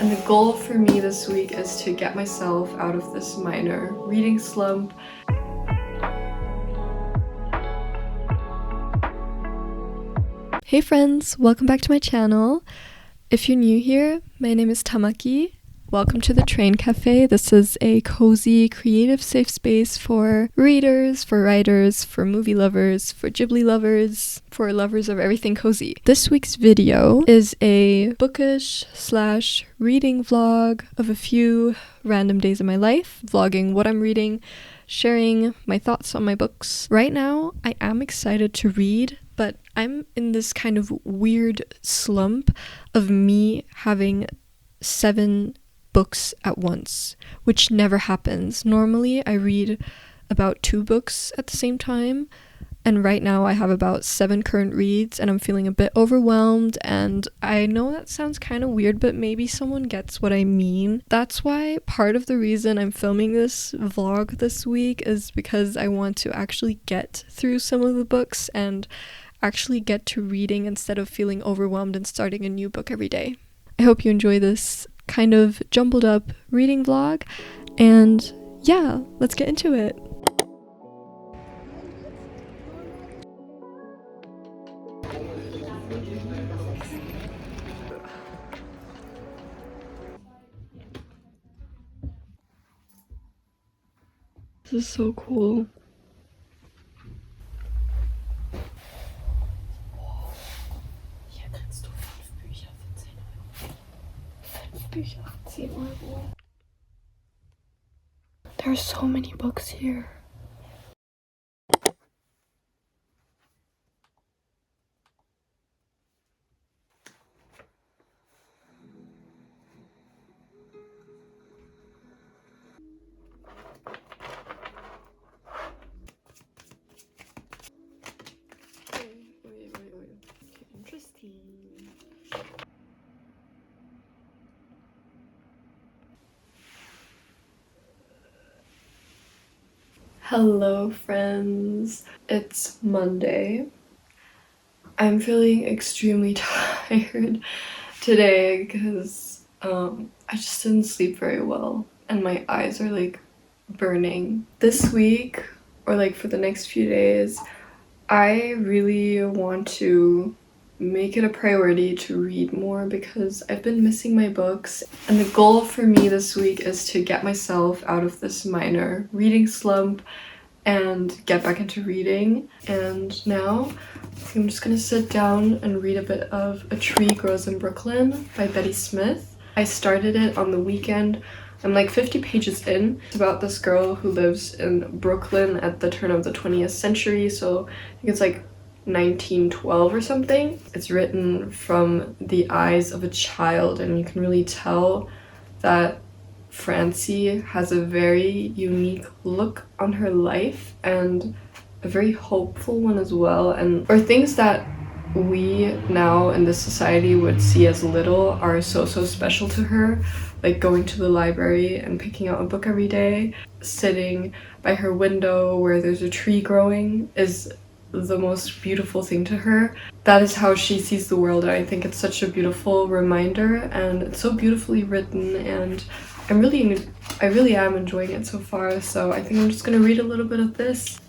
And the goal for me this week is to get myself out of this minor reading slump. Hey friends, welcome back to my channel. If you're new here, my name is Tamaki. Welcome to the Train Cafe. This is a cozy, creative, safe space for readers, for writers, for movie lovers, for Ghibli lovers, for lovers of everything cozy. This week's video is a bookish / reading vlog of a few random days of my life, vlogging what I'm reading, sharing my thoughts on my books. Right now, I am excited to read, but I'm in this kind of weird slump of me having 7 books at once, which never happens. Normally I read about 2 books at the same time, and right now I have about 7 current reads and I'm feeling a bit overwhelmed, and I know that sounds kind of weird, but maybe someone gets what I mean. That's why part of the reason I'm filming this vlog this week is because I want to actually get through some of the books and actually get to reading instead of feeling overwhelmed and starting a new book every day. I hope you enjoy this kind of jumbled up reading vlog, and yeah, let's get into it. This is so cool. Hier kriegst du 5 Bücher für 10 Euro. 5 Bücher für 10 Euro. There are so many books here. Okay, interesting. Hello friends, it's Monday. I'm feeling extremely tired today because I just didn't sleep very well and my eyes are like burning. This week, or like for the next few days, I really want to make it a priority to read more because I've been missing my books, and the goal for me this week is to get myself out of this minor reading slump and get back into reading. And now I'm just gonna sit down and read a bit of A Tree Grows in Brooklyn by Betty Smith. I started it on the weekend. I'm like 50 pages in. It's about this girl who lives in Brooklyn at the turn of the 20th century, so I think it's like 1912 or something. It's written from the eyes of a child, and you can really tell that Francie has a very unique look on her life and a very hopeful one as well, and or things that we now in this society would see as little are so special to her, like going to the library and picking out a book every day. Sitting by her window where there's a tree growing is the most beautiful thing to her. That is how she sees the world, and I think it's such a beautiful reminder, and it's so beautifully written, and I really am enjoying it so far. So I think I'm just gonna read a little bit of this.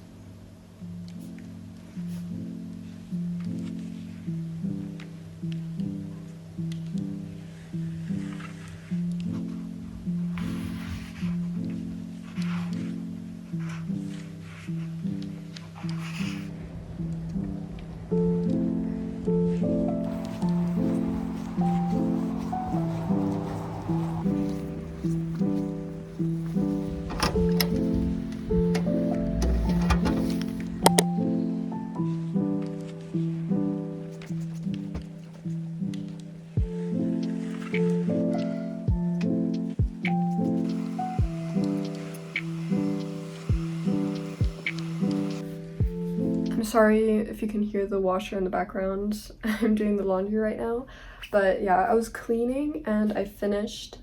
Sorry if you can hear the washer in the background. I'm doing the laundry right now. But yeah, I was cleaning and I finished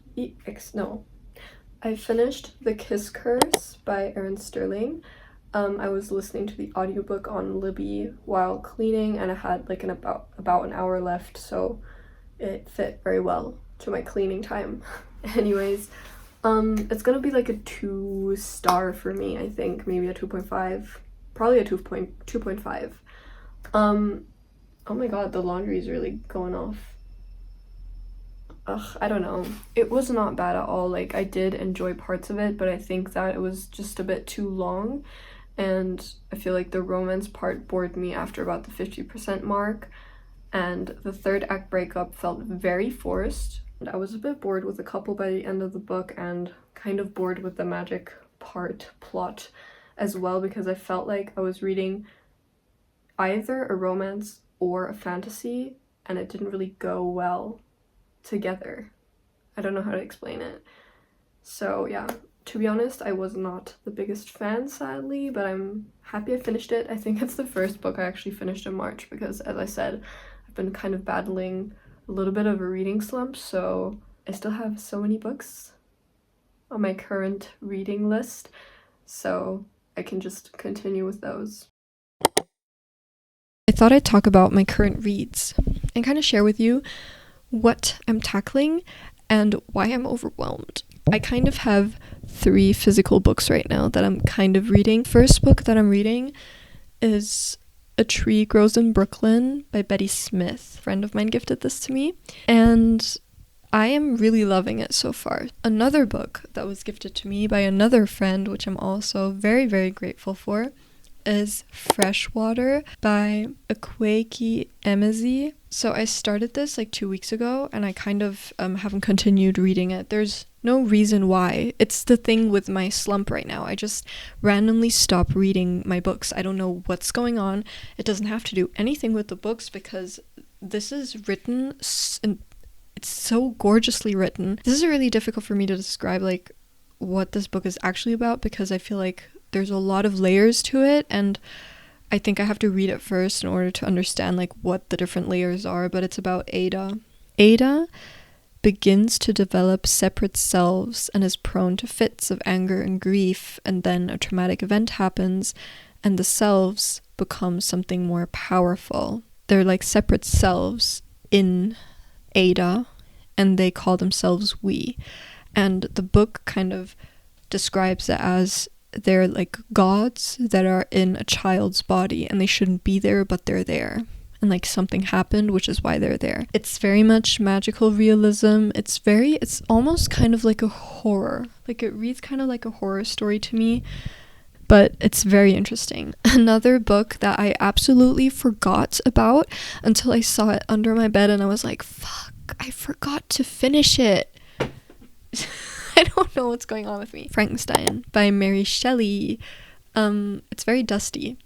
I finished The Kiss Curse by Erin Sterling. I was listening to the audiobook on Libby while cleaning, and I had like about an hour left, so it fit very well. to my cleaning time. Anyways, it's gonna be like a 2-star for me, I think. Maybe a 2.5. Probably a 2.5. Oh my god, the laundry is really going off. Ugh, I don't know. It was not bad at all. Like, I did enjoy parts of it, but I think that it was just a bit too long. And I feel like the romance part bored me after about the 50% mark. And the third act breakup felt very forced. And I was a bit bored with the couple by the end of the book, and kind of bored with the magic plot as well, because I felt like I was reading either a romance or a fantasy, and it didn't really go well together. I don't know how to explain it. So yeah, to be honest, I was not the biggest fan, sadly, but I'm happy I finished it. I think it's the first book I actually finished in March, because as I said, I've been kind of battling a little bit of a reading slump, so I still have so many books on my current reading list, so I can just continue with those. I thought I'd talk about my current reads and kind of share with you what I'm tackling and why I'm overwhelmed. I kind of have 3 physical books right now that I'm kind of reading. First book that I'm reading is A Tree Grows in Brooklyn by Betty Smith. A friend of mine gifted this to me, and I am really loving it so far. Another book that was gifted to me by another friend, which I'm also very, very grateful for, is Freshwater by Akwaeke Emezi. So I started this like 2 weeks ago, and I kind of haven't continued reading it. There's no reason why. It's the thing with my slump right now. I just randomly stop reading my books. I don't know what's going on. It doesn't have to do anything with the books, because this is written and it's so gorgeously written. This is really difficult for me to describe like what this book is actually about, because I feel like there's a lot of layers to it, and I think I have to read it first in order to understand like what the different layers are. But it's about Ada. Ada begins to develop separate selves and is prone to fits of anger and grief, and then a traumatic event happens and the selves become something more powerful. They're like separate selves in Ada, and they call themselves we. And the book kind of describes it as they're like gods that are in a child's body, and they shouldn't be there, but they're there. And like something happened, which is why they're there. It's very much magical realism. It's almost kind of like a horror. Like it reads kind of like a horror story to me, but it's very interesting. Another book that I absolutely forgot about until I saw it under my bed, and I was like, fuck, I forgot to finish it. I don't know what's going on with me. Frankenstein by Mary Shelley. It's very dusty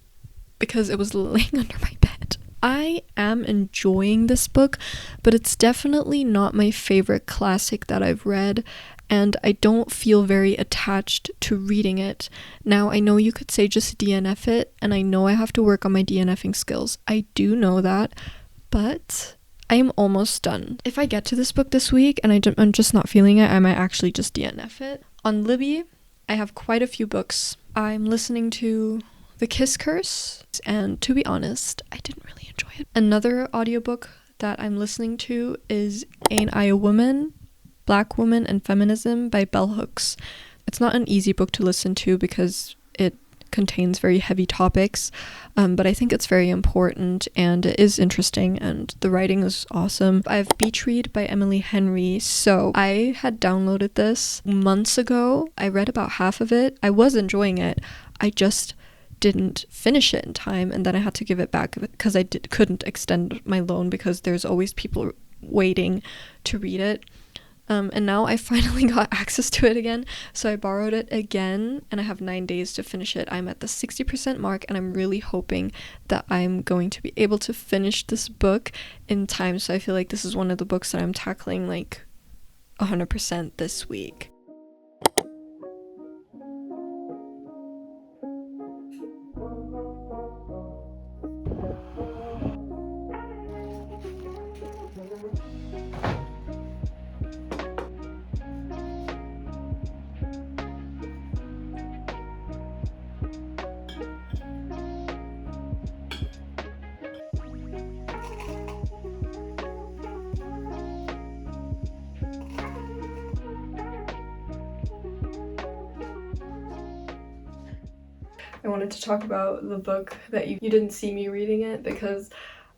because it was laying under my bed. I am enjoying this book, but it's definitely not my favorite classic that I've read, and I don't feel very attached to reading it. Now, I know you could say just DNF it, and I know I have to work on my DNFing skills. I do know that, but I am almost done. If I get to this book this week and I'm just not feeling it, I might actually just DNF it. On Libby, I have quite a few books. I'm listening to The Kiss Curse, and to be honest, I didn't really enjoy it. Another audiobook that I'm listening to is Ain't I a Woman? Black Woman and Feminism by Bell Hooks. It's not an easy book to listen to because it contains very heavy topics, but I think it's very important, and it is interesting, and the writing is awesome. I have Beach Read by Emily Henry. So I had downloaded this months ago. I read about half of it. I was enjoying it. I just didn't finish it in time, and then I had to give it back because I couldn't extend my loan because there's always people waiting to read it. And now I finally got access to it again, so I borrowed it again, and I have 9 days to finish it. I'm at the 60% mark, and I'm really hoping that I'm going to be able to finish this book in time, so I feel like this is one of the books that I'm tackling like 100% this week. I wanted to talk about the book that you didn't see me reading it because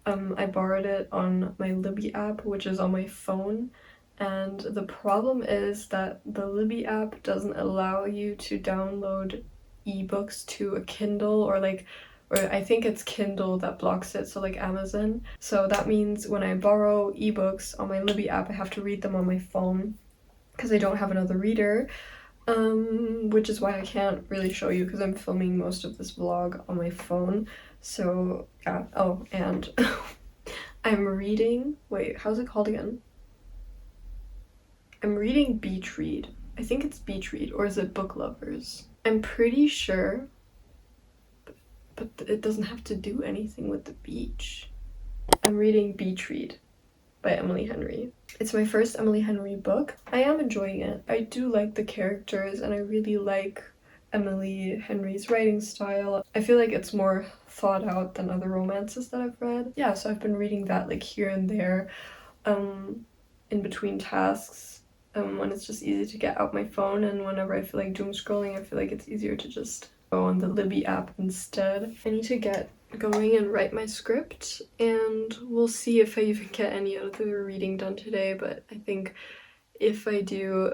I borrowed it on my Libby app, which is on my phone. And the problem is that the Libby app doesn't allow you to download ebooks to a Kindle, or I think it's Kindle that blocks it, so like Amazon. So that means when I borrow ebooks on my Libby app, I have to read them on my phone because I don't have another reader. Which is why I can't really show you because I'm filming most of this vlog on my phone. So yeah. Oh, and I'm reading, wait, how's it called again? I'm reading Beach Read. I think it's Beach Read, or is it Book Lovers? I'm pretty sure, but it doesn't have to do anything with the beach. I'm reading Beach Read by Emily Henry. It's my first Emily Henry book. I am enjoying it. I do like the characters, and I really like Emily Henry's writing style. I feel like it's more thought out than other romances that I've read. Yeah, so I've been reading that like here and there, in between tasks, when it's just easy to get out my phone, and whenever I feel like doom scrolling, I feel like it's easier to just go on the Libby app instead. I need to get going and write my script, and we'll see if I even get any other reading done today, but I think if I do,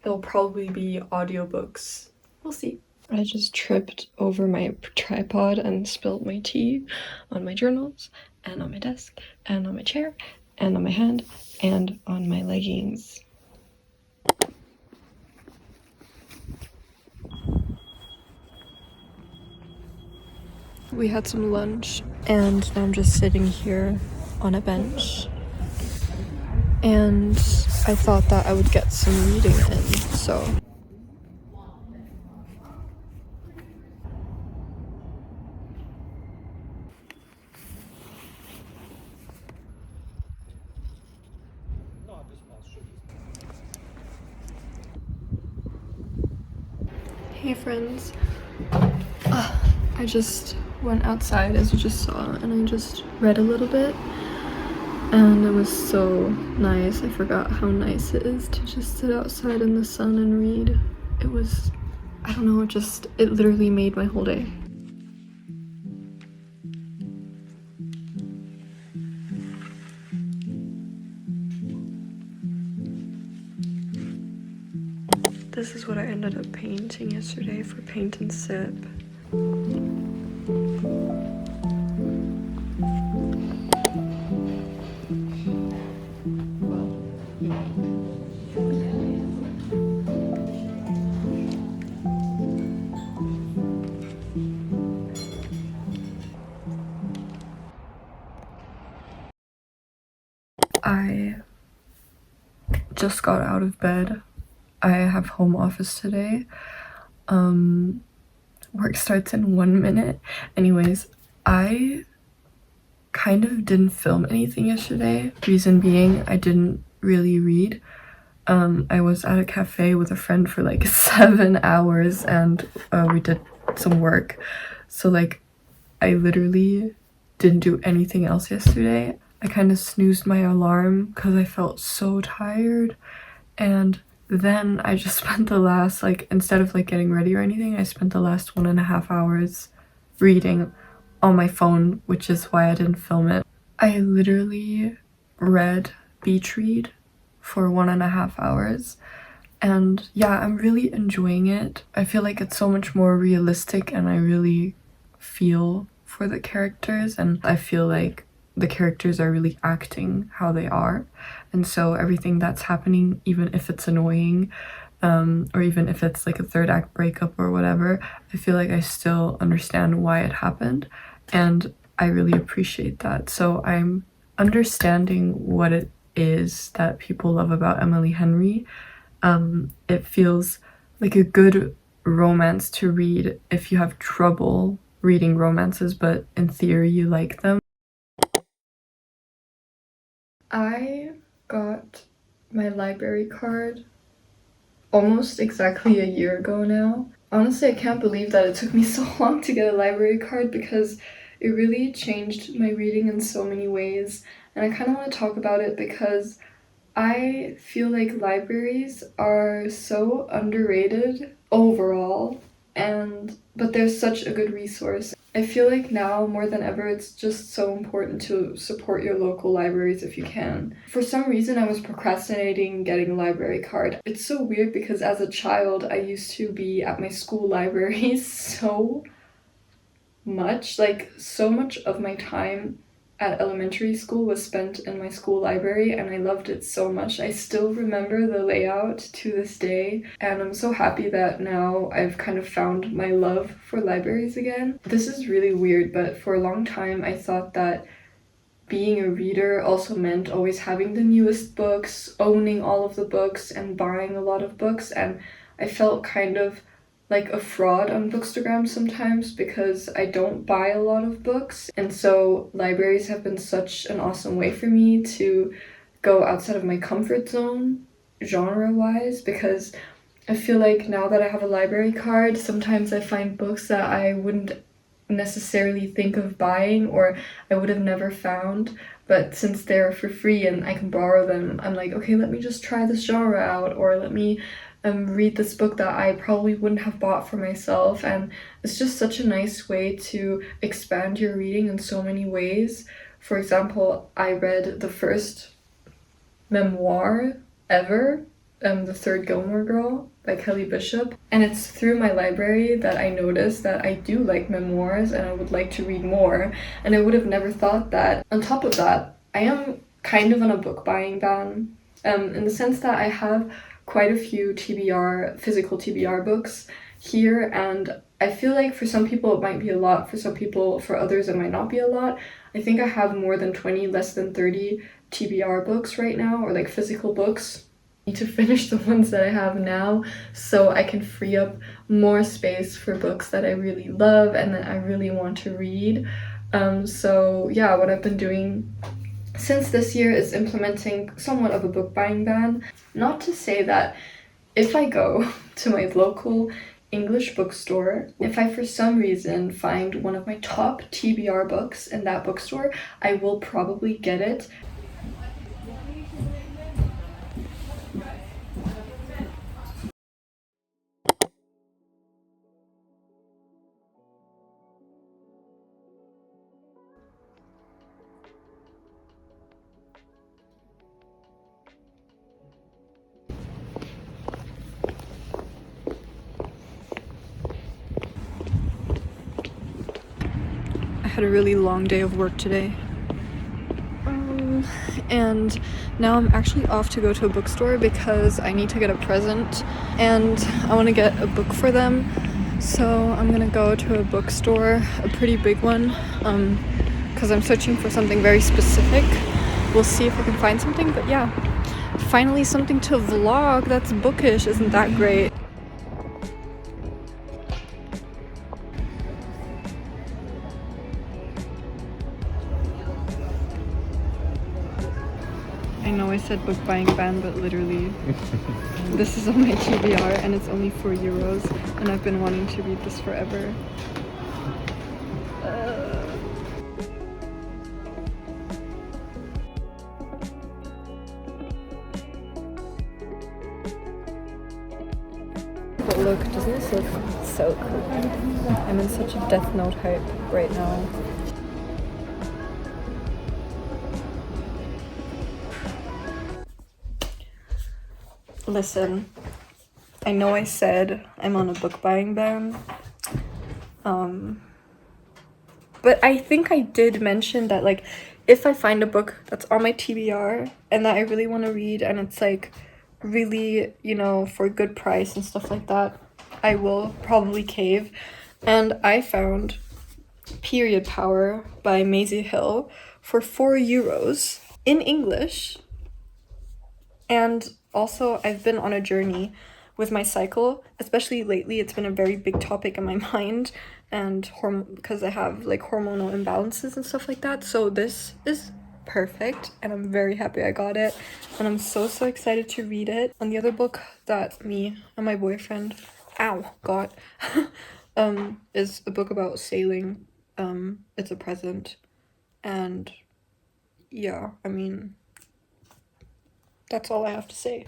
it'll probably be audiobooks. We'll see. I just tripped over my tripod and spilled my tea on my journals, and on my desk, and on my chair, and on my hand, and on my leggings. We had some lunch, and now I'm just sitting here on a bench. And I thought that I would get some reading in, so. Hey friends. I just went outside, as you just saw, and I just read a little bit. And it was so nice. I forgot how nice it is to just sit outside in the sun and read. It was, I don't know, it literally made my whole day. This is what I ended up painting yesterday for Paint and Sip. I just got out of bed. I have home office today. Work starts in 1 minute. Anyways, I kind of didn't film anything yesterday. Reason being, I didn't really read. I was at a cafe with a friend for like 7 hours, and we did some work. So like, I literally didn't do anything else yesterday. I kind of snoozed my alarm because I felt so tired, and then I just spent the last, like, instead of like getting ready or anything, I spent the last 1.5 hours reading on my phone, which is why I didn't film it. I literally read Beach Read for 1.5 hours, and yeah, I'm really enjoying it. I feel like it's so much more realistic, and I really feel for the characters, and I feel like the characters are really acting how they are, and so everything that's happening, even if it's annoying, or even if it's like a third act breakup or whatever, I feel like I still understand why it happened, and I really appreciate that. So I'm understanding what it is that people love about Emily Henry. It feels like a good romance to read if you have trouble reading romances, but in theory you like them. I got my library card almost exactly a year ago now. Honestly, I can't believe that it took me so long to get a library card because it really changed my reading in so many ways. And I kind of want to talk about it because I feel like libraries are so underrated overall. but there's such a good resource. I feel like now more than ever it's just so important to support your local libraries if you can. For some reason I was procrastinating getting a library card. It's so weird because as a child I used to be at my school library so much. Like, so much of my time at elementary school was spent in my school library and I loved it so much. I still remember the layout to this day, and I'm so happy that now I've kind of found my love for libraries again. This is really weird, but for a long time I thought that being a reader also meant always having the newest books, owning all of the books, and buying a lot of books, and I felt kind of like a fraud on Bookstagram sometimes because I don't buy a lot of books. And so libraries have been such an awesome way for me to go outside of my comfort zone genre-wise, because I feel like now that I have a library card, sometimes I find books that I wouldn't necessarily think of buying or I would have never found, but since they're for free and I can borrow them, I'm like, okay, let me just try this genre out, or let me read this book that I probably wouldn't have bought for myself. And it's just such a nice way to expand your reading in so many ways. For example, I read the first memoir ever, The Third Gilmore Girl by Kelly Bishop, and it's through my library that I noticed that I do like memoirs and I would like to read more, and I would have never thought that. On top of that, I am kind of on a book buying ban, in the sense that I have quite a few physical TBR books here, and I feel like for some people it might be a lot, for others it might not be a lot. I think I have more than 20, less than 30 TBR books right now, or like physical books. I need to finish the ones that I have now so I can free up more space for books that I really love and that I really want to read. So yeah, what I've been doing since this year is implementing somewhat of a book buying ban. Not to say that if I go to my local English bookstore, if I for some reason find one of my top TBR books in that bookstore, I will probably get it. I had a really long day of work today. And now I'm actually off to go to a bookstore because I need to get a present and I want to get a book for them. So I'm gonna go to a bookstore, a pretty big one, because I'm searching for something very specific. We'll see if I can find something, but yeah, finally something to vlog that's bookish. Isn't that great? I know I said book buying ban, but literally this is on my TBR and it's only €4 and I've been wanting to read this forever. But look, doesn't this look so cool? I'm in such a Death Note hype right now. Listen, I know I said I'm on a book buying ban, but I think I did mention that, like, if I find a book that's on my TBR and that I really want to read and it's like really, you know, for a good price and stuff like that, I will probably cave. And I found Period Power by Maisie Hill for €4 in English. And also, I've been on a journey with my cycle, especially lately. It's been a very big topic in my mind, and because I have like hormonal imbalances and stuff like that. So this is perfect, and I'm very happy I got it, and I'm so excited to read it. And the other book that me and my boyfriend got is a book about sailing. It's a present, and yeah, I mean, that's all I have to say.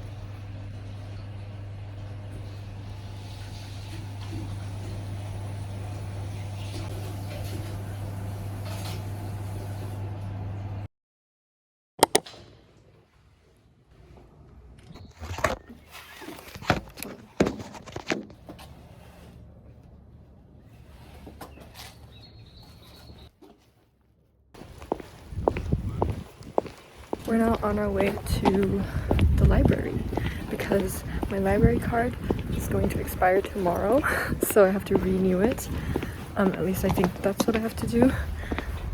We're now on our way to the library because my library card is going to expire tomorrow, so I have to renew it. At least I think that's what I have to do.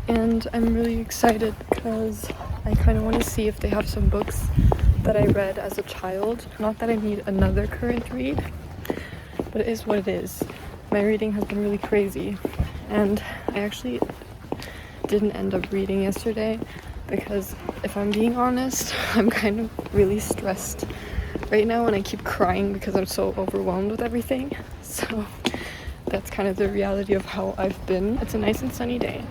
And I'm really excited because I kind of want to see if they have some books that I read as a child. Not that I need another current read, but it is what it is. My reading has been really crazy, and I actually didn't end up reading yesterday because, if I'm being honest, I'm kind of really stressed right now and I keep crying because I'm so overwhelmed with everything. So that's kind of the reality of how I've been. It's a nice and sunny day.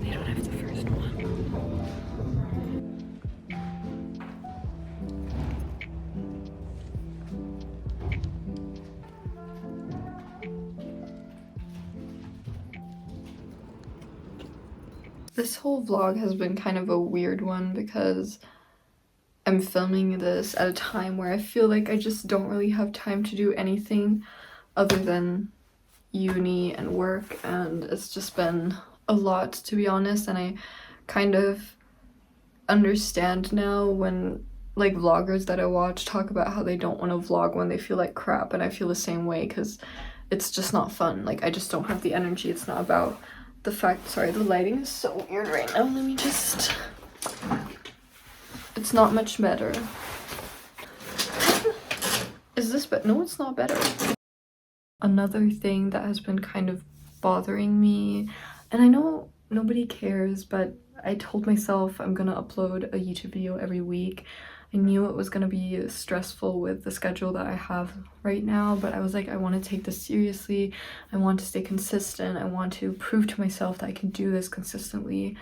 They don't have the first one. This whole vlog has been kind of a weird one because I'm filming this at a time where I feel like I just don't really have time to do anything other than uni and work, and it's just been a lot, to be honest. And I kind of understand now when like vloggers that I watch talk about how they don't want to vlog when they feel like crap, and I feel the same way because it's just not fun. Like, I just don't have the energy. It's not about the fact— sorry, the lighting is so weird right now. Let me just— it's not much better. Is this better? No, it's not better. Another thing that has been kind of bothering me, and I know nobody cares, but I told myself I'm gonna upload a YouTube video every week. I knew it was gonna be stressful with the schedule that I have right now, but I was like, I want to take this seriously. I want to stay consistent. I want to prove to myself that I can do this consistently.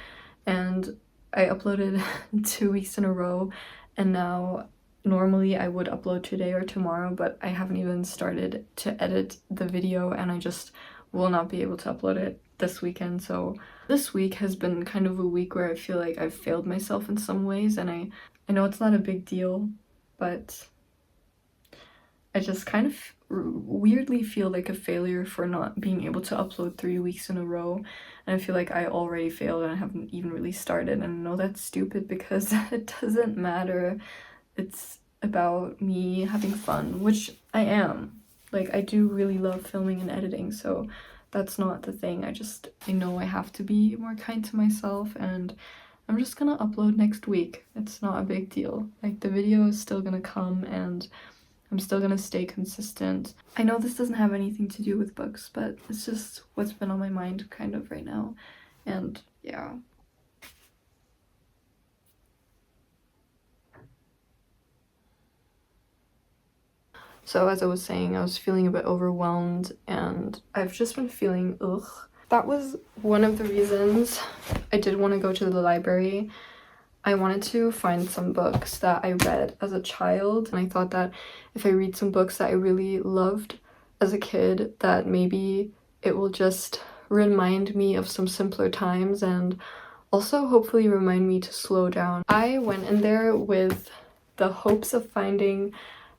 And I uploaded 2 weeks in a row, and now normally I would upload today or tomorrow, but I haven't even started to edit the video, and I just will not be able to upload it this weekend. So this week has been kind of a week where I feel like I've failed myself in some ways, and I know it's not a big deal, but I just kind of weirdly feel like a failure for not being able to upload 3 weeks in a row. And I feel like I already failed and I haven't even really started. And I know that's stupid because it doesn't matter. It's about me having fun, which I am. Like, I do really love filming and editing, so that's not the thing. I know I have to be more kind to myself, and I'm just gonna upload next week. It's not a big deal. Like, the video is still gonna come and I'm still gonna stay consistent. I know this doesn't have anything to do with books, but it's just what's been on my mind kind of right now. And yeah. So as I was saying, I was feeling a bit overwhelmed, and I've just been feeling ugh. That was one of the reasons I did want to go to the library. I wanted to find some books that I read as a child, and I thought that if I read some books that I really loved as a kid, that maybe it will just remind me of some simpler times and also hopefully remind me to slow down. I went in there with the hopes of finding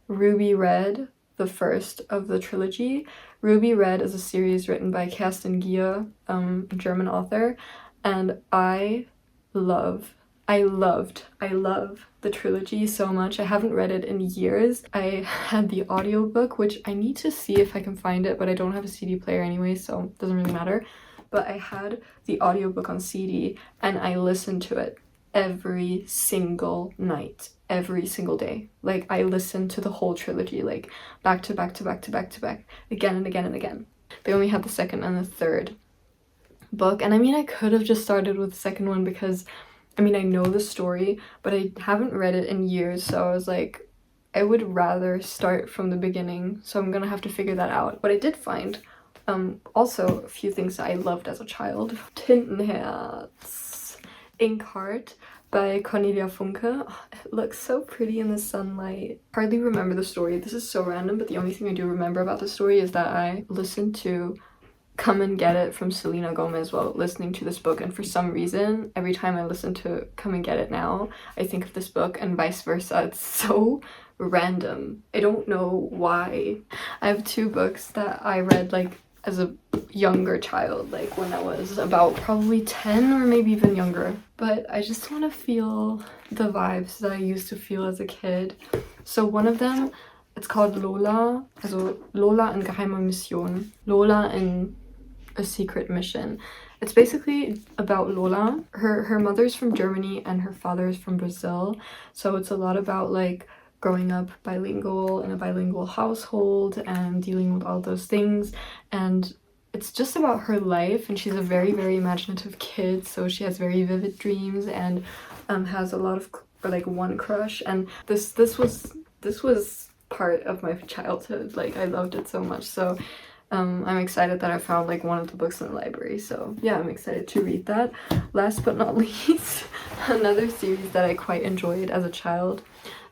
Ruby Red, the first of the trilogy. Ruby Red is a series written by Kerstin Gier, a German author, and I love the trilogy so much. I haven't read it in years. I had the audiobook, which I need to see if I can find it, but I don't have a CD player anyway, so it doesn't really matter. But I had the audiobook on CD, and I listened to it every single night, every single day. Like, I listened to the whole trilogy, like, back to back to back to back to back, again and again and again. They only had the second and the third book, and I mean, I could have just started with the second one because I mean, I know the story, but I haven't read it in years, so I was like, I would rather start from the beginning, so I'm gonna have to figure that out. What I did find Also, a few things that I loved as a child. Tintenherz, Inkheart by Cornelia Funke. Oh, it looks so pretty in the sunlight. Hardly remember the story. This is so random, but the only thing I do remember about the story is that I listened to Come and Get It from Selena Gomez while listening to this book, and for some reason every time I listen to Come and Get It now I think of this book and vice versa. It's so random. I don't know why. I have two books that I read like as a younger child, like when I was about probably 10 or maybe even younger, but I just want to feel the vibes that I used to feel as a kid. So one of them, it's called Lola, also Lola in geheimer Mission, Lola in a secret mission. It's basically about Lola. Her mother's from Germany and her father's from Brazil, so it's a lot about like growing up bilingual in a bilingual household and dealing with all those things, and it's just about her life. And she's a very, very imaginative kid, so she has very vivid dreams and has a lot of like one crush, and this was part of my childhood. Like I loved it so much, so I'm excited that I found like one of the books in the library, so yeah, I'm excited to read that. Last but not least, another series that I quite enjoyed as a child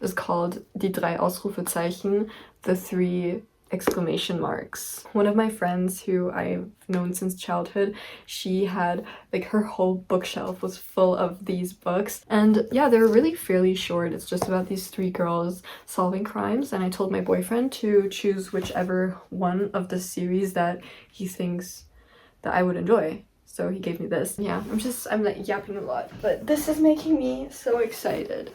is called Die drei Ausrufezeichen, the three exclamation marks. One of my friends who I've known since childhood, she had like her whole bookshelf was full of these books, and yeah, they're really fairly short. It's just about these three girls solving crimes, and I told my boyfriend to choose whichever one of the series that he thinks that I would enjoy. So he gave me this. Yeah, I'm like yapping a lot, but this is making me so excited.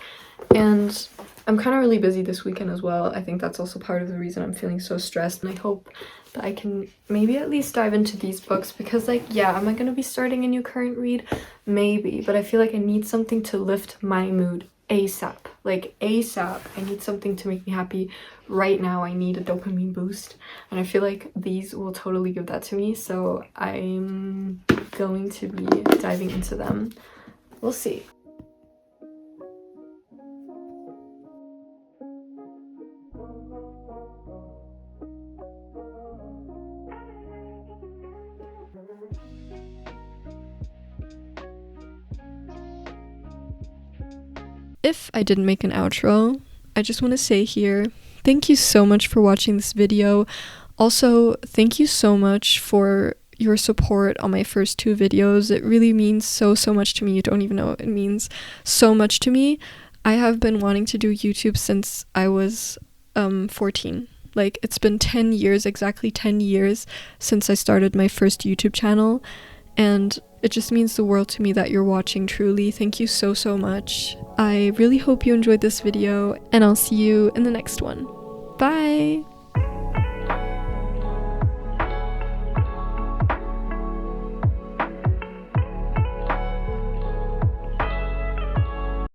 And I'm kind of really busy this weekend as well. I think that's also part of the reason I'm feeling so stressed, and I hope that I can maybe at least dive into these books, because like, yeah, am I gonna be starting a new current read? Maybe, but I feel like I need something to lift my mood ASAP. Like ASAP. I need something to make me happy right now. I need a dopamine boost, and I feel like these will totally give that to me, so I'm going to be diving into them. We'll see. If I didn't make an outro, I just want to say here, thank you so much for watching this video. Also, thank you so much for your support on my first two videos. It really means so much to me. You don't even know. It means so much to me. I have been wanting to do YouTube since I was 14. Like, it's been 10 years, exactly 10 years since I started my first YouTube channel, and it just means the world to me that you're watching. Truly, thank you so much. I really hope you enjoyed this video, and I'll see you in the next one. Bye!